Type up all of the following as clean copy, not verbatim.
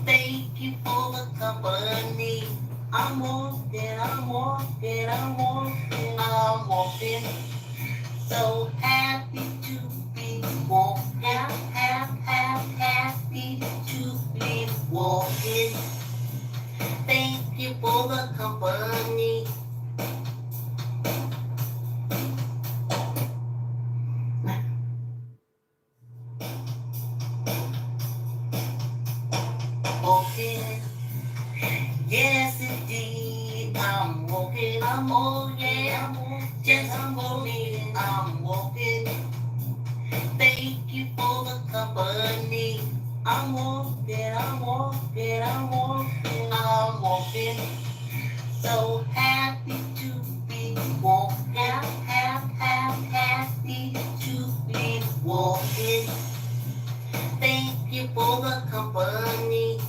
Thank you for the company. I'm walking, I'm walking, I'm walking, I'm walking. So happy to be walking, happy to be walking. Thank you for the company. Walking, yes indeed. I'm walking, oh yeah, yes I'm walking, I'm walking. Thank you for the company. I'm walking, I'm walking, I'm walking, I'm walking. So happy to be walking, happy to be walking. Thank you for the company.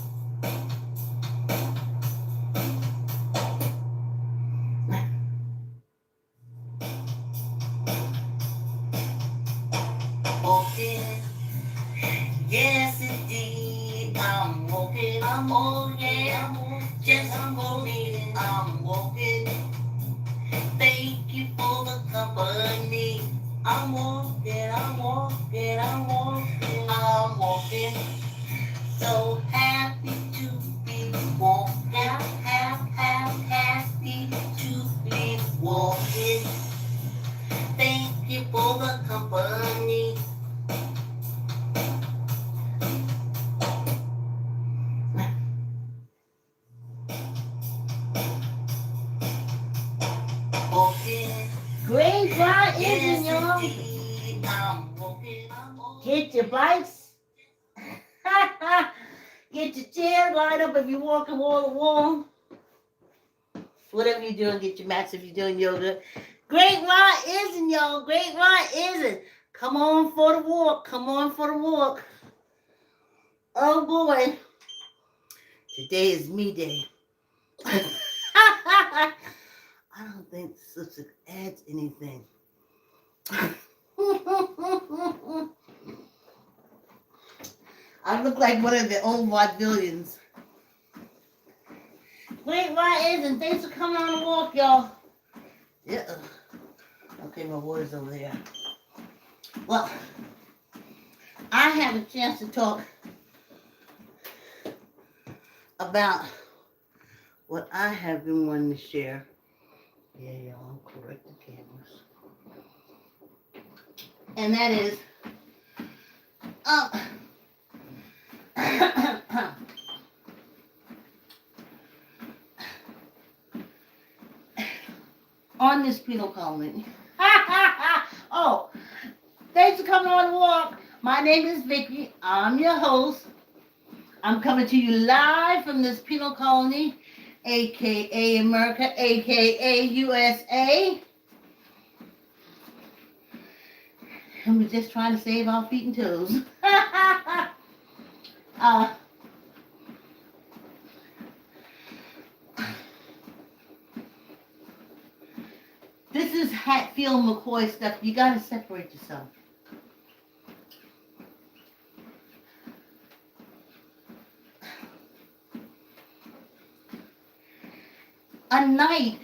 Walking, yes indeed. I'm walking, oh yeah, yes I'm walking, I'm walking. Thank you for the company. I'm walking, I'm walking, I'm walking, I'm walking. So happy to be walking, happy to be walking. Thank you for the company. Walking, Great God isn't yes y'all. indeed. I'm walking, I'm walking. Get your bikes. Get your chair lined up if you're walking wall to wall. Whatever you're doing, get your mats if you're doing yoga. Great Rod isn't y'all. Great Rod isn't. Come on for the walk. Come on for the walk. Oh boy. Today is me day. I don't think the sister adds anything. I look like one of the old vaudevillians. Great Rod isn't. Thanks for coming on the walk, y'all. Yeah. Okay, my water's over there. Well, I have a chance to talk about what I have been wanting to share. Yeah, y'all, I'm correct the cameras. And that is, um, on this penal colony. Oh, thanks for coming on the walk. My name is Vicki. I'm your host. I'm coming to you live from this penal colony, aka America, aka USA. And we're just trying to save our feet and toes. uh, this is Hatfield McCoy stuff. You gotta separate yourself. A knight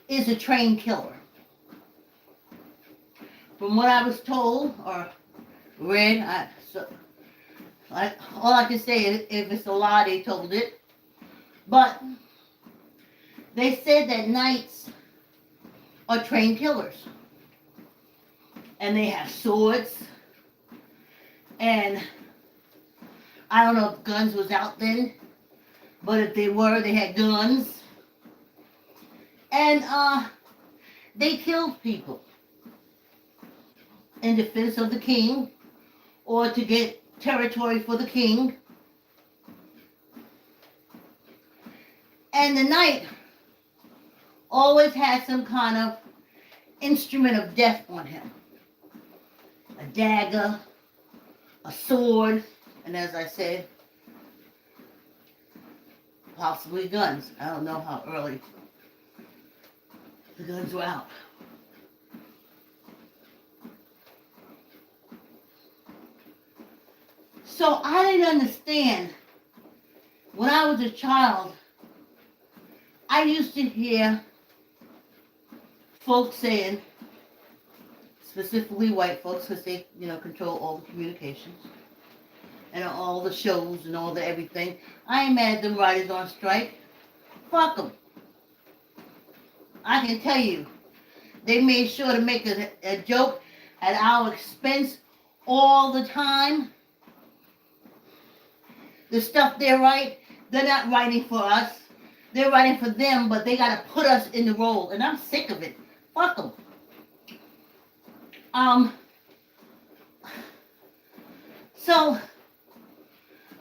is a trained killer. From what I was told or read, all I can say is if it's a lie, they told it. But they said that knights are trained killers. And they have swords. And I don't know if guns was out then. But if they were, they had guns. And they killed people in defense of the king or to get territory for the king. And the knight always had some kind of instrument of death on him. A dagger, a sword, and as I said, possibly guns. I don't know how early the guns were out. So I didn't understand. When I was a child, I used to hear folks saying, specifically white folks, because they, control all the communications and all the shows and all the everything. I ain't mad at them writers on strike. Fuck them. I can tell you, they made sure to make a joke at our expense all the time. The stuff they write, they're not writing for us. They're writing for them, but they got to put us in the role. And I'm sick of it. Fuck them. So,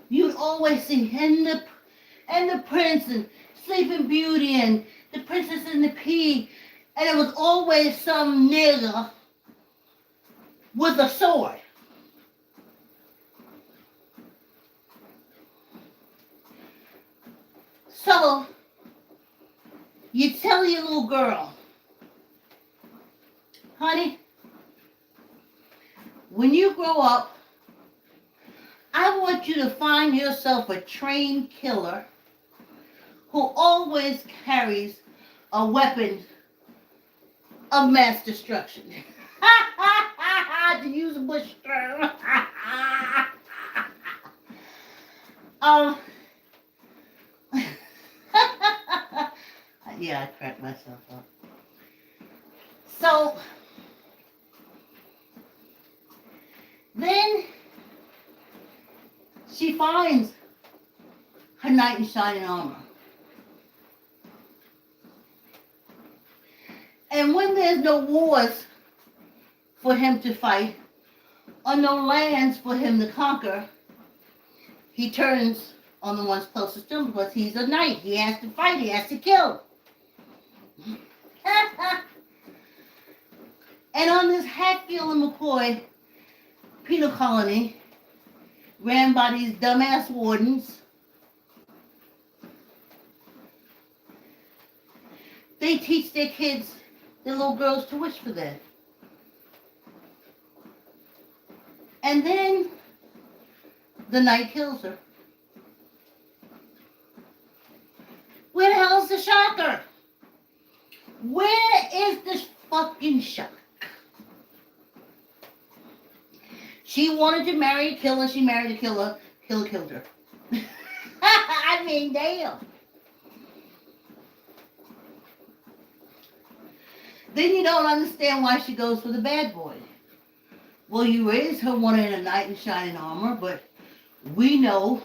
you'd always see and the Prince and Sleeping Beauty and the Princess and the Pea. And it was always some nigger with a sword. So, you tell your little girl, honey, when you grow up, I want you to find yourself a trained killer who always carries a weapon of mass destruction. To use a Bush term. Yeah, I cracked myself up. So, then she finds her knight in shining armor. And when there's no wars for him to fight, or no lands for him to conquer, he turns on the ones closest to him because he's a knight. He has to fight, he has to kill. And on this Hatfield and McCoy penal colony, ran by these dumbass wardens, they teach their kids, their little girls, to wish for that. And then the knight kills her. Where the hell is the shocker? Where is this fucking shock? She wanted to marry a killer. She married a killer. Killer killed her. I mean, damn. Then you don't understand why she goes for the bad boy. Well, you raised her wanting a knight in shining armor, but we know.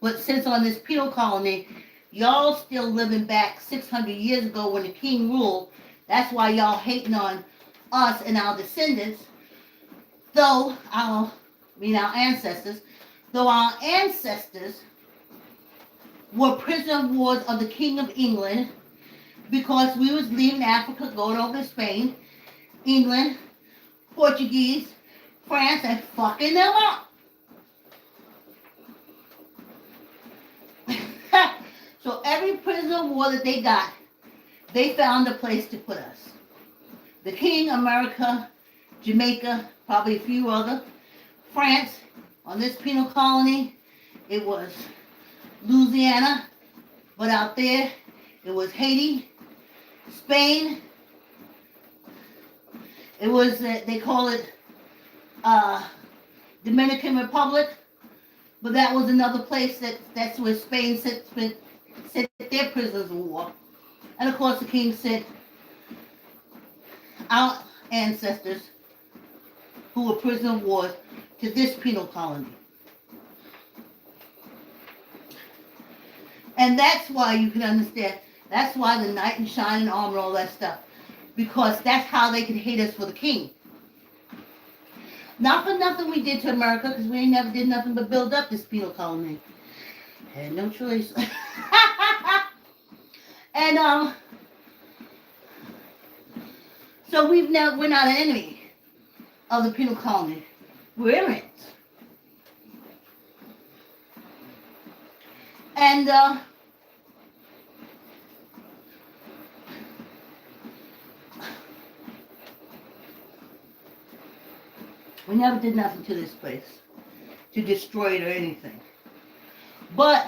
But since on this penal colony, y'all still living back 600 years ago when the king ruled, that's why y'all hating on us and our descendants. Though our ancestors, though our ancestors were prisoner of wars of the King of England, because we was leaving Africa, going over to Spain, England, Portuguese, France, and fucking them up. So every prisoner of war that they got, they found a place to put us. The King, America, Jamaica, probably a few other. France, on this penal colony, it was Louisiana, but out there, it was Haiti, Spain. It was, they call it Dominican Republic, but that was another place that's where Spain sent their prisoners of war. And of course, the king sent our ancestors who were prisoners of war to this penal colony. And that's why you can understand, that's why the knight in shining armor, all that stuff, because that's how they could hate us for the king. Not for nothing we did to America, because we ain't never did nothing but build up this penal colony. Had no choice. And so we're not an enemy of the penal colony. We're in it. And we never did nothing to this place. to destroy it or anything. But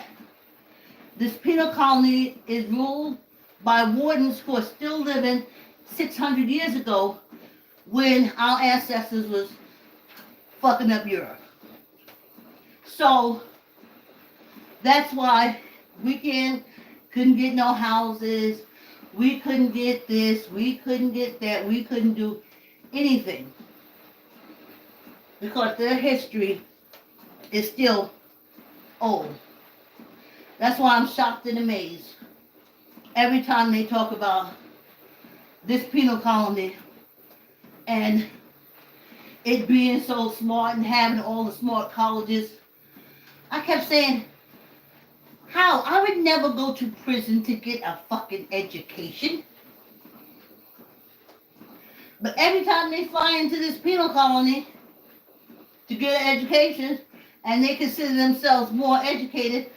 this penal colony is ruled by wardens who are still living 600 years ago when our ancestors was fucking up Europe. So that's why we couldn't get no houses, we couldn't get this, we couldn't get that, we couldn't do anything. Because their history is still old. That's why I'm shocked and amazed every time they talk about this penal colony and it being so smart and having all the smart colleges. I kept saying, how? I would never go to prison to get a fucking education. But every time they fly into this penal colony to get an education and they consider themselves more educated,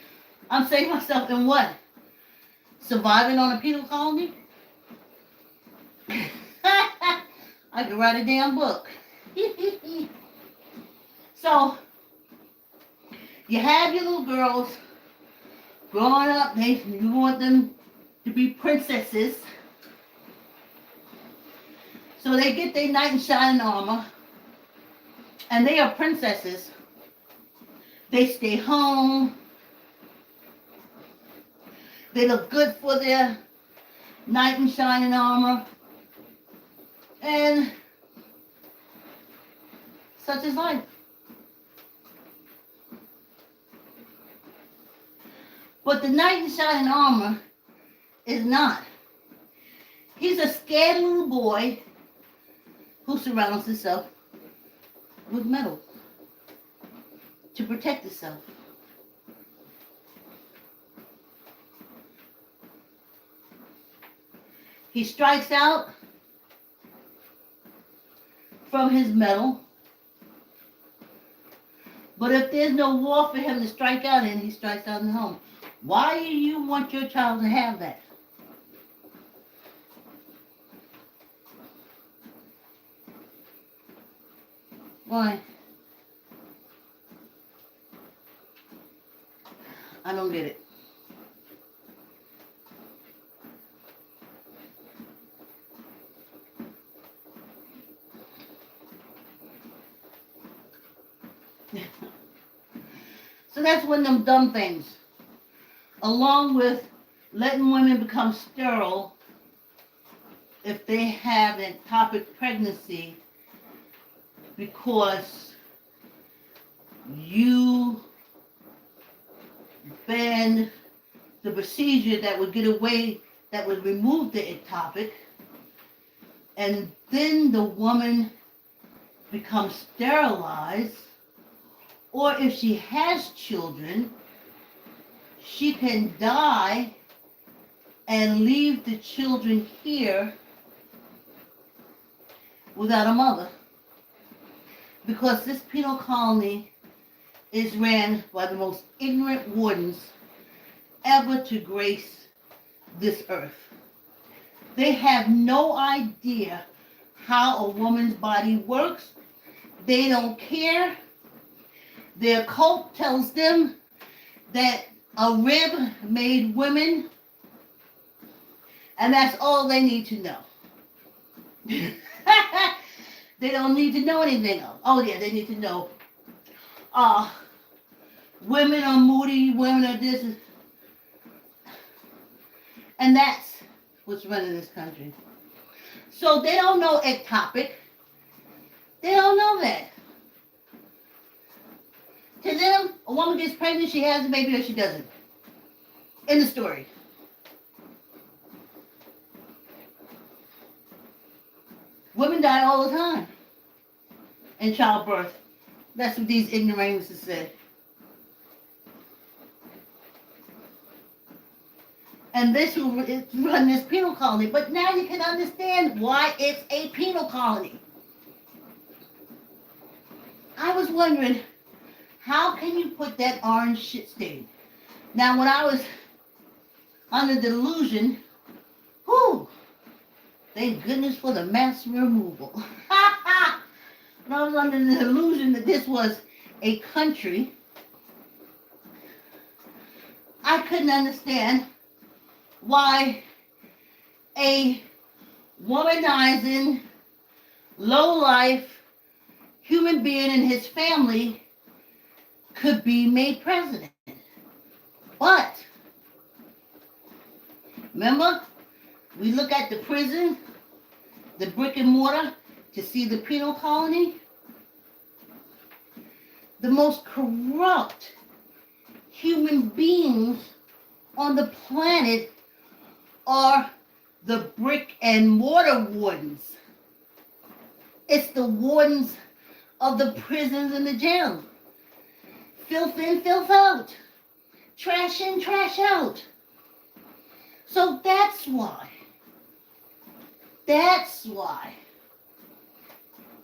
I'm saying to myself, in what? Surviving on a penal colony? I could write a damn book. So, you have your little girls growing up, you want them to be princesses. So they get their knight in shining armor, and they are princesses. They stay home. They look good for their knight in shining armor. And such is life. But the knight in shining armor is not. He's a scared little boy who surrounds himself with metal to protect himself. He strikes out from his metal, but if there's no war for him to strike out in, he strikes out in the home. Why do you want your child to have that? Why? I don't get it. So that's one of them dumb things. Along with letting women become sterile if they have an ectopic pregnancy because you banned the procedure that would get away, that would remove the ectopic, and then the woman becomes sterilized, or if she has children, she can die and leave the children here without a mother. Because this penal colony is ran by the most ignorant wardens ever to grace this earth. They have no idea how a woman's body works. They don't care. Their cult tells them that a rib made women, and that's all they need to know. They don't need to know anything else. Oh yeah, they need to know women are moody, women are this, and that's what's running this country. So they don't know ectopic. They don't know that. To them, a woman gets pregnant, she has a baby, or she doesn't. End of story. Women die all the time in childbirth. That's what these ignoramuses say. And this will run this penal colony. But now you can understand why it's a penal colony. I was wondering, how can you put that orange shit stain? Now, when I was under the delusion, whew, thank goodness for the mass removal. When I was under the delusion that this was a country, I couldn't understand why a womanizing, low-life human being and his family could be made president. But, remember, we look at the prison, the brick and mortar, to see the penal colony. The most corrupt human beings on the planet are the brick and mortar wardens. It's the wardens of the prisons and the jails. Filth in, filth out. Trash in, trash out. So that's why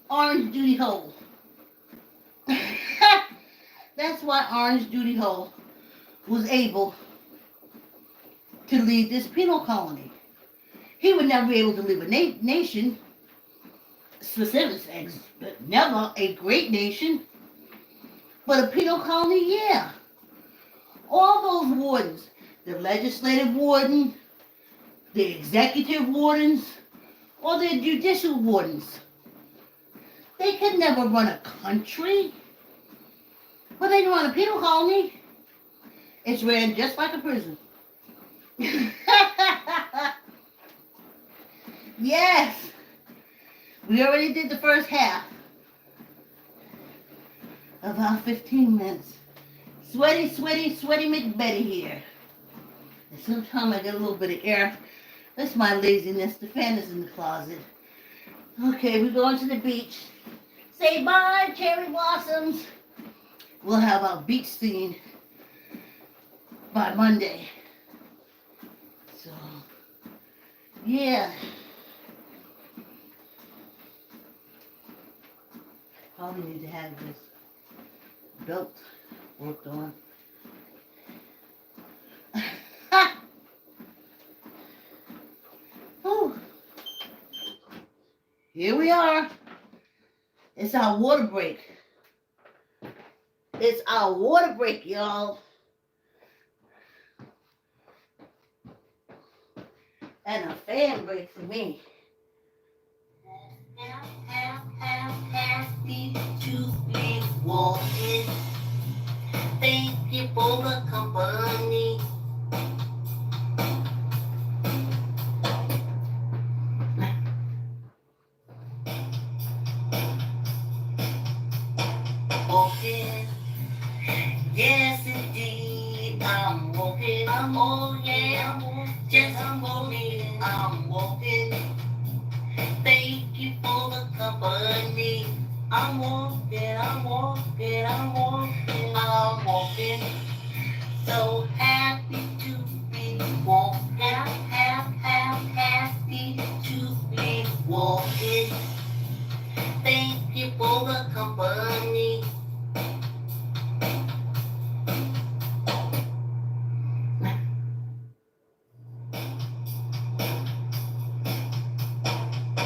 Orange Judy Hole. That's why Orange Judy Hole was able to lead this penal colony. He would never be able to lead a nation, specific, but never a great nation. But a penal colony, yeah. All those wardens, the legislative warden, the executive wardens, or the judicial wardens, they could never run a country. But they can run a penal colony. It's ran just like a prison. Yes. We already did the first half. About 15 minutes. Sweaty, sweaty, sweaty McBetty here. And sometimes I get a little bit of air. That's my laziness. The fan is in the closet. Okay, we're going to the beach. Say bye, cherry blossoms. We'll have our beach scene by Monday. So, yeah. Probably need to have this belt worked on. Whew. Here we are. It's our water break. It's our water break, y'all. And a fan break for me. Happy to be walking. Thank you for the company. Walking. Yes, indeed, I'm walking. Oh yeah, yes, I'm walking. I'm walking. Thank you for the company. I'm walking, I'm walking, I'm walking, I'm walking. So happy to be walking. Happy to be walking. Thank you for the company.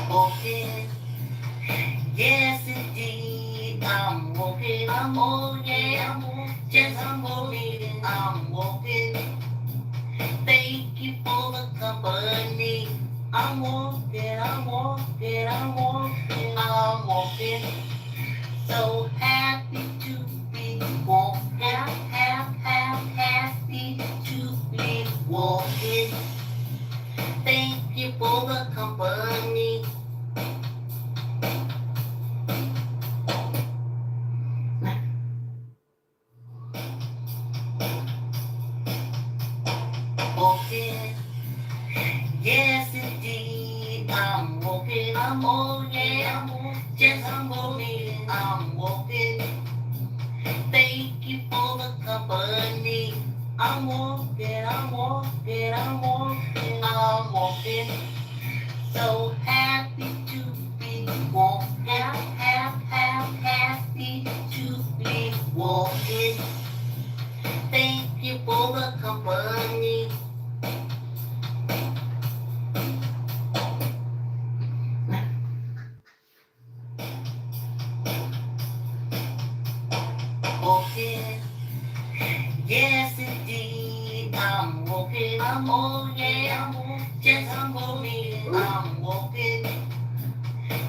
Walking. Yes, indeed, I'm walking. Oh yeah, yes, I'm walking. I'm walking. Thank you for the company. I'm walking, I'm walking, I'm walking, I'm walking. So happy to be walking. Happy to be walking. Thank you for the company. Walking. Yes, indeed, I'm walking. Oh yeah, yes, I'm walking. I'm walking. Thank you for the company. I'm walking, I'm walking, I'm walking, I'm walking. So happy to be walking. Happy to be walking. Thank you for the company. Yes, indeed, I'm walking. Oh, yeah, just for me. I'm walking.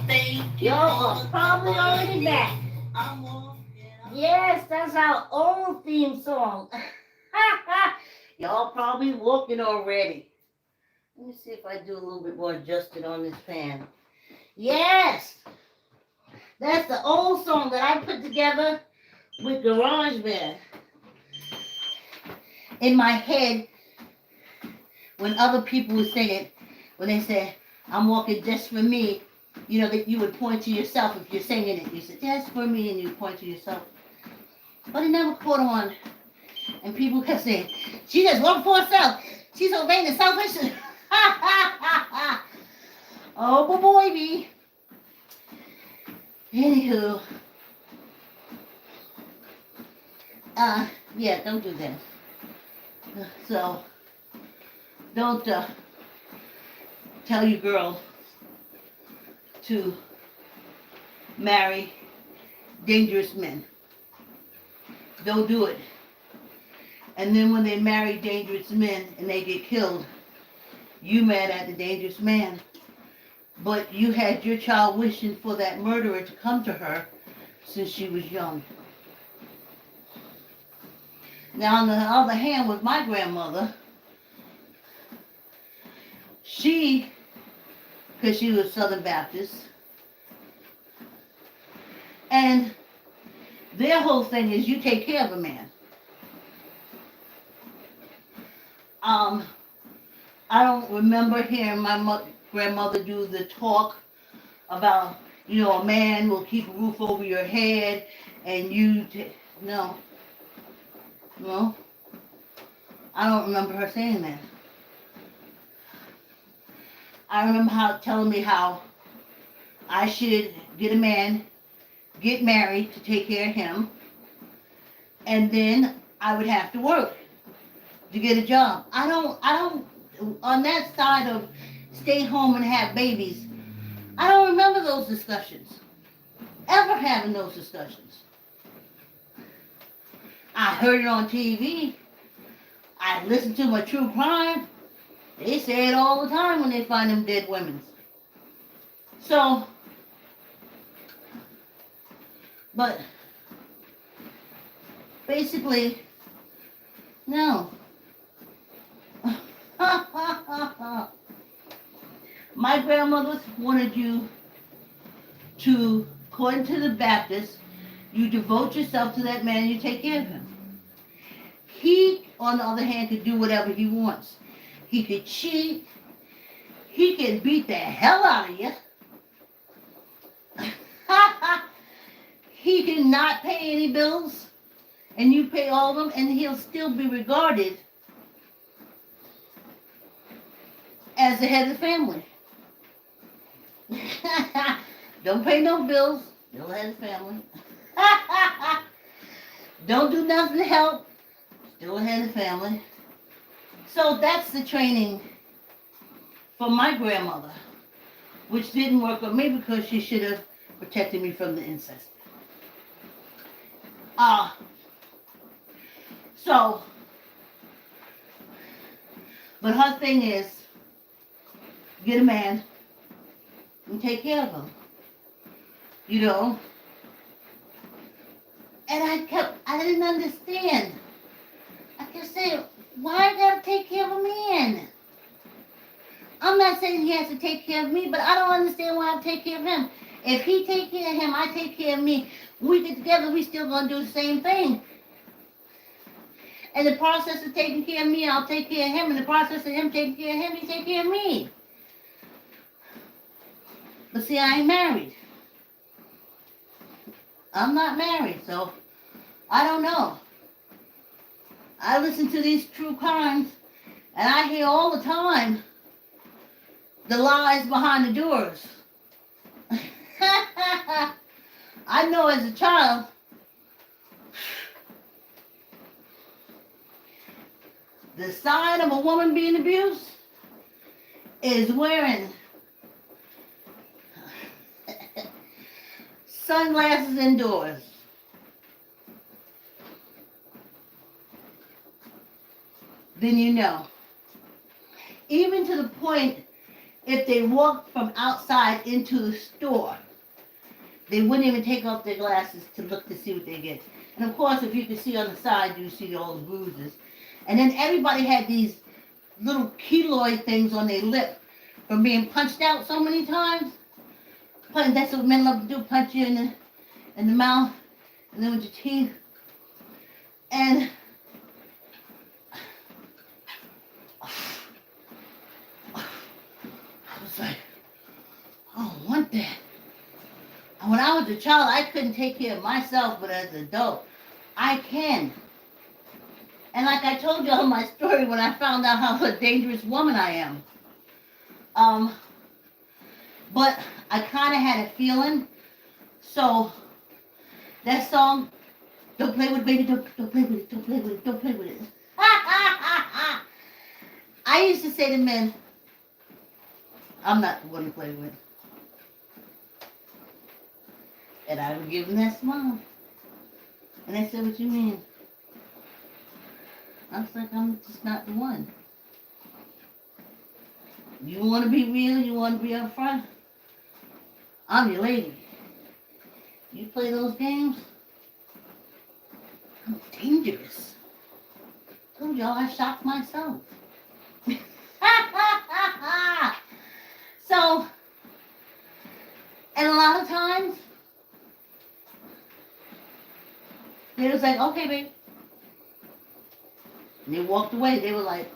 Thank you. Y'all are probably already back. I'm walking. Yes, that's our own theme song. Y'all probably walking already. Let me see if I do a little bit more adjusted on this fan. Yes, that's the old song that I put together with GarageBand. In my head, when other people would sing it, when they say, I'm walking just for me, you know, that you would point to yourself if you're singing it. You said, just for me, and you point to yourself. But it never caught on. And people kept saying, she just walked for herself. She's so vain and selfish. Oh, boy, me. Anywho, yeah, don't do that. So, don't tell your girl to marry dangerous men. Don't do it. And then when they marry dangerous men and they get killed, you mad at the dangerous man. But you had your child wishing for that murderer to come to her since she was young. Now, on the other hand, with my grandmother, because she was Southern Baptist, and their whole thing is you take care of a man. I don't remember hearing my grandmother do the talk about, you know, a man will keep a roof over your head and no. No. I don't remember her saying that. I remember telling me how I should get a man, get married to take care of him, and then I would have to work to get a job. I don't, on that side of stay home and have babies, I don't remember those discussions. Ever having those discussions. I heard it on TV. I listened to my true crime. They say it all the time when they find them dead women. So, but basically, no. My grandmother wanted you to, according to the Baptist, you devote yourself to that man and you take care of him. He, on the other hand, could do whatever he wants. He could cheat. He can beat the hell out of you. He can not pay any bills, and you pay all of them, and he'll still be regarded as the head of the family. Don't pay no bills, still the head of the family. Don't do nothing to help, still the head of the family. So that's the training for my grandmother, which didn't work on me because she should have protected me from the incest. So, but her thing is, get a man and take care of him. You know? And I didn't understand. I kept saying, why I gotta take care of a man? I'm not saying he has to take care of me, but I don't understand why I take care of him. If he take care of him, I take care of me. When we get together, we still gonna do the same thing. And the process of taking care of me, I'll take care of him. And the process of him taking care of him, he take care of me. But see, I ain't married. I'm not married, so I don't know. I listen to these true crimes, and I hear all the time the lies behind the doors. I know as a child, the sign of a woman being abused is wearing sunglasses indoors. then you know. Even to the point, if they walked from outside into the store, they wouldn't even take off their glasses to look to see what they get. And of course, if you could see on the side, you see all the bruises. And then everybody had these little keloid things on their lip from being punched out so many times. That's what men love to do, punch you in the mouth, and then with your teeth. And I was like, I don't want that. And when I was a child, I couldn't take care of myself, but as an adult, I can. And like I told y'all my story when I found out how a dangerous woman I am. But I kind of had a feeling. So that song, don't play with it, baby, don't play with it, don't play with it, don't play with it. I used to say to men, I'm not the one to play with. And I would give them that smile. And they said, what you mean? I was like, I'm just not the one. You want to be real, you want to be up front? I'm your lady. You play those games? I'm dangerous. Told y'all I shocked myself. So, and a lot of times, they was like, okay, babe. And they walked away. They were like,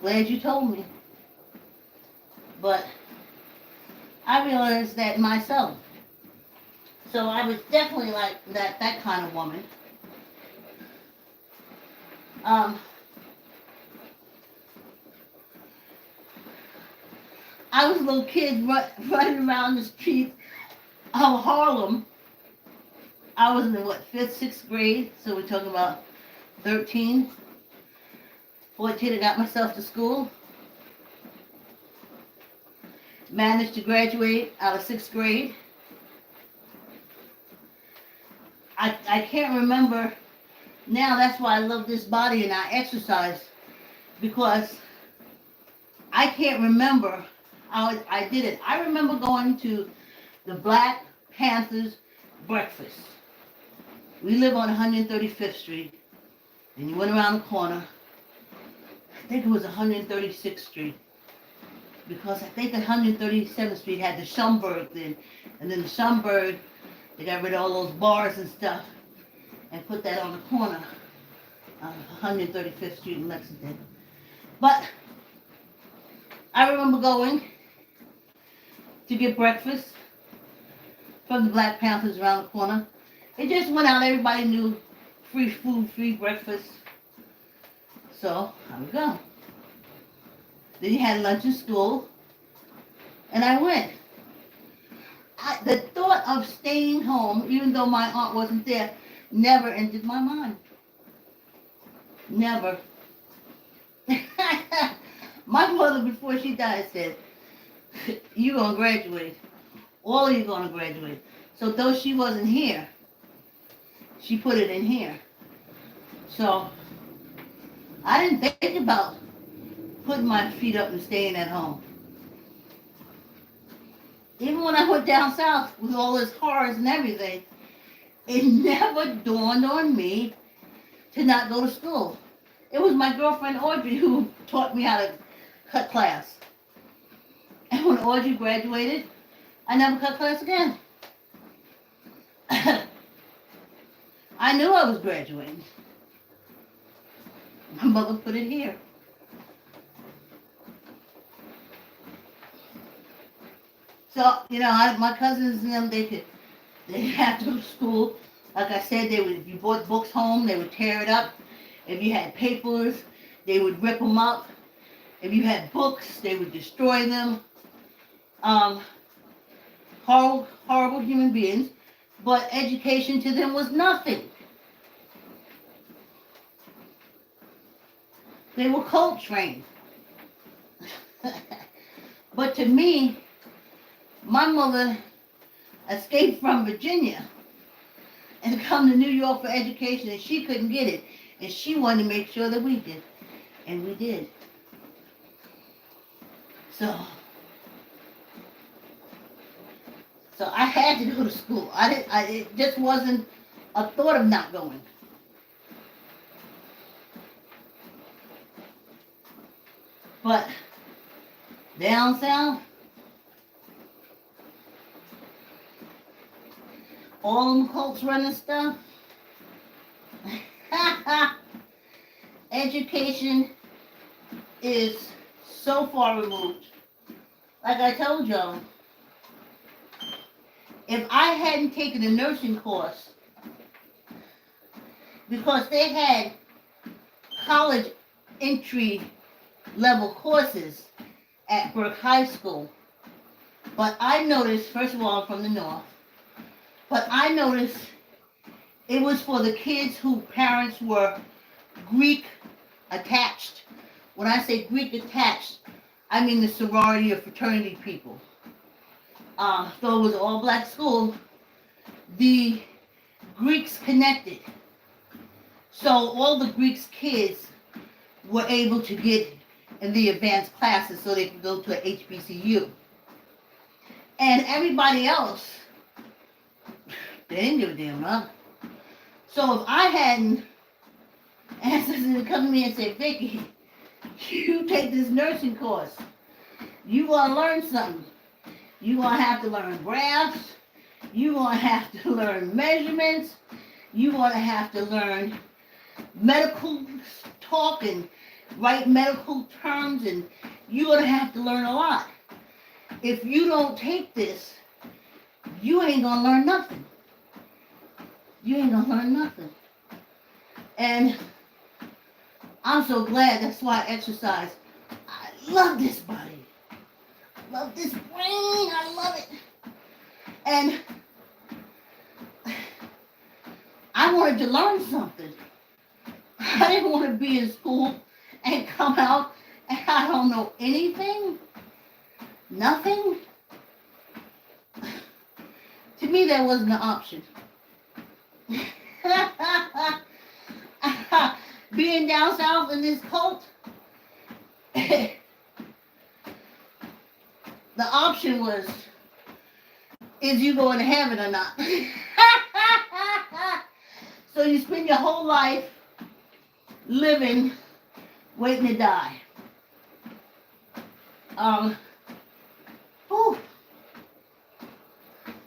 glad you told me. But I realized that myself. So I was definitely like that kind of woman. I was a little kid running around the streets of Harlem. I was in the, 5th, 6th grade, so we're talking about 13, 14, I got myself to school. Managed to graduate out of 6th grade. I can't remember now, that's why I love this body and I exercise, because I can't remember how I did it. I remember going to the Black Panthers breakfast. We live on 135th Street, and you went around the corner. I think it was 136th Street, because I think 137th Street had the Schomburg then, and then the Schomburg, they got rid of all those bars and stuff, and put that on the corner of 135th Street in Lexington. But I remember going to get breakfast from the Black Panthers around the corner. It just went out, everybody knew, free food, free breakfast. So, I would go. Then you had lunch in school, and I went. The thought of staying home, even though my aunt wasn't there, never entered my mind. Never. My mother, before she died, said, you're going to graduate. All of you going to graduate. So though she wasn't here, she put it in here. So I didn't think about putting my feet up and staying at home. Even when I went down south with all this horrors and everything, it never dawned on me to not go to school. It was my girlfriend Audrey who taught me how to cut class. And when Audrey graduated, I never cut class again. I knew I was graduating. My mother put it here. So, my cousins and them, they have to go to school. Like I said, if you brought books home, they would tear it up. If you had papers, they would rip them up. If you had books, they would destroy them. Horrible, horrible human beings. But education to them was nothing. They were cult trained. But to me, my mother escaped from Virginia and come to New York for education, and she couldn't get it. And she wanted to make sure that we did. And we did. So I had to go to school. It just wasn't a thought of not going. But down south, all them cults running stuff. Education is so far removed. Like I told y'all, if I hadn't taken a nursing course, because they had college entry level courses at Burke High School, but I noticed, first of all, I'm from the north, but I noticed it was for the kids whose parents were Greek attached. When I say Greek attached, I mean the sorority or fraternity people. So it was an all-black school. The Greeks connected. So all the Greeks kids were able to get in the advanced classes so they could go to a HBCU. And everybody else, they didn't give a damn, huh? So if I hadn't ancestors to come to me and say, Vicki, you take this nursing course, you gonna learn something. You gonna have to learn graphs, you gonna have to learn measurements, you gonna have to learn medical talk and write medical terms, and you're gonna have to learn a lot. If you don't take this, you ain't gonna learn nothing. You ain't gonna learn nothing. And I'm so glad. That's why I exercise. I love this body. I love this brain. I love it. And I wanted to learn something. I didn't want to be in school and come out and I don't know anything. Nothing. To me, that wasn't an option. Being down south in this cult, the option was, is you going to heaven or not? So you spend your whole life living, waiting to die. Whew.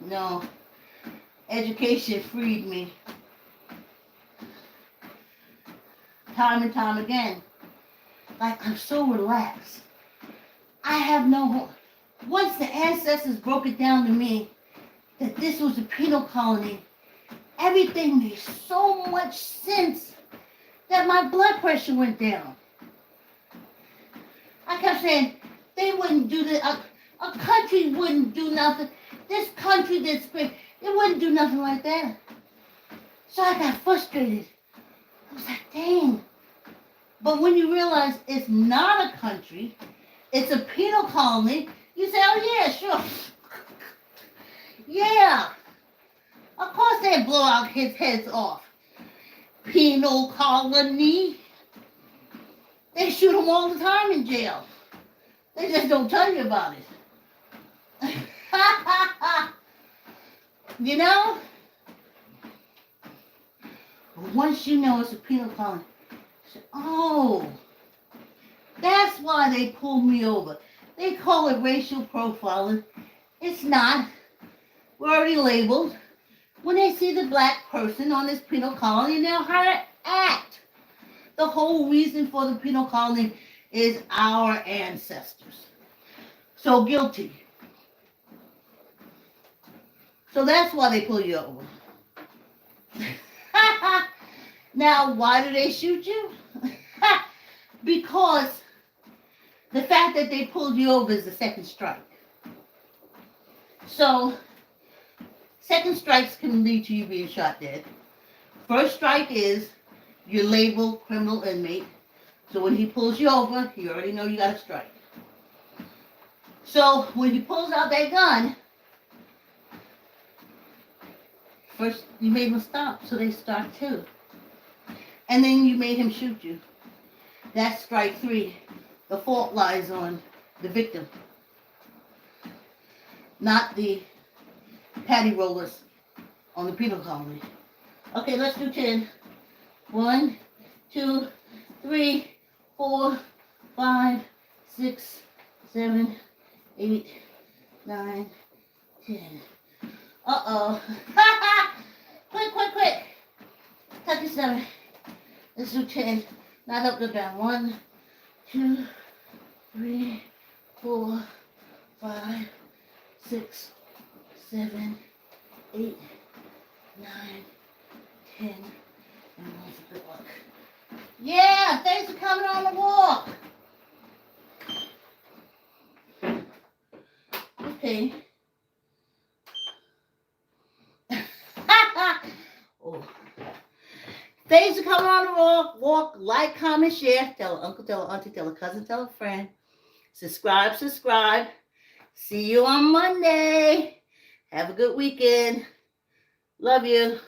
No, education freed me. Time and time again. Like, I'm so relaxed. I have no... Once the ancestors broke it down to me that this was a penal colony, everything made so much sense that my blood pressure went down. I kept saying, they wouldn't do this. A country wouldn't do nothing. This country that's big, it wouldn't do nothing like that. So I got frustrated. I was like, dang. But when you realize it's not a country, it's a penal colony, you say, oh yeah, sure. Yeah. Of course they'd blow our kids' heads off. Penal colony. They shoot them all the time in jail. They just don't tell you about it. You know? But once you know it's a penal colony, say, oh, that's why they pulled me over. They call it racial profiling. It's not. We're already labeled. When they see the black person on this penal colony, they'll how to act. The whole reason for the penal colony is our ancestors. So guilty. So that's why they pull you over. Now, why do they shoot you? Because the fact that they pulled you over is the second strike. So, second strikes can lead to you being shot dead. First strike is you're labeled criminal inmate. So when he pulls you over, you already know you got a strike. So when he pulls out that gun, first you made him stop, so they start too. And then you made him shoot you. That's strike 3. The fault lies on the victim, not the patty rollers on the penal colony. Okay, let's do 10. 1, 2, 3, 4, 5, 6, 7, 8, 9, 10. Uh-oh. Quick. 37. Let's do 10. Not up to down. 1, 2, 3, 4, 5, 6, 7, 8, 9, 10. And one for good luck. Yeah, thanks for coming on the walk. Okay. Oh. Thanks for coming on the walk. Like, comment, share. Tell an uncle, tell an auntie, tell a cousin, tell a friend. Subscribe. See you on Monday. Have a good weekend. Love you.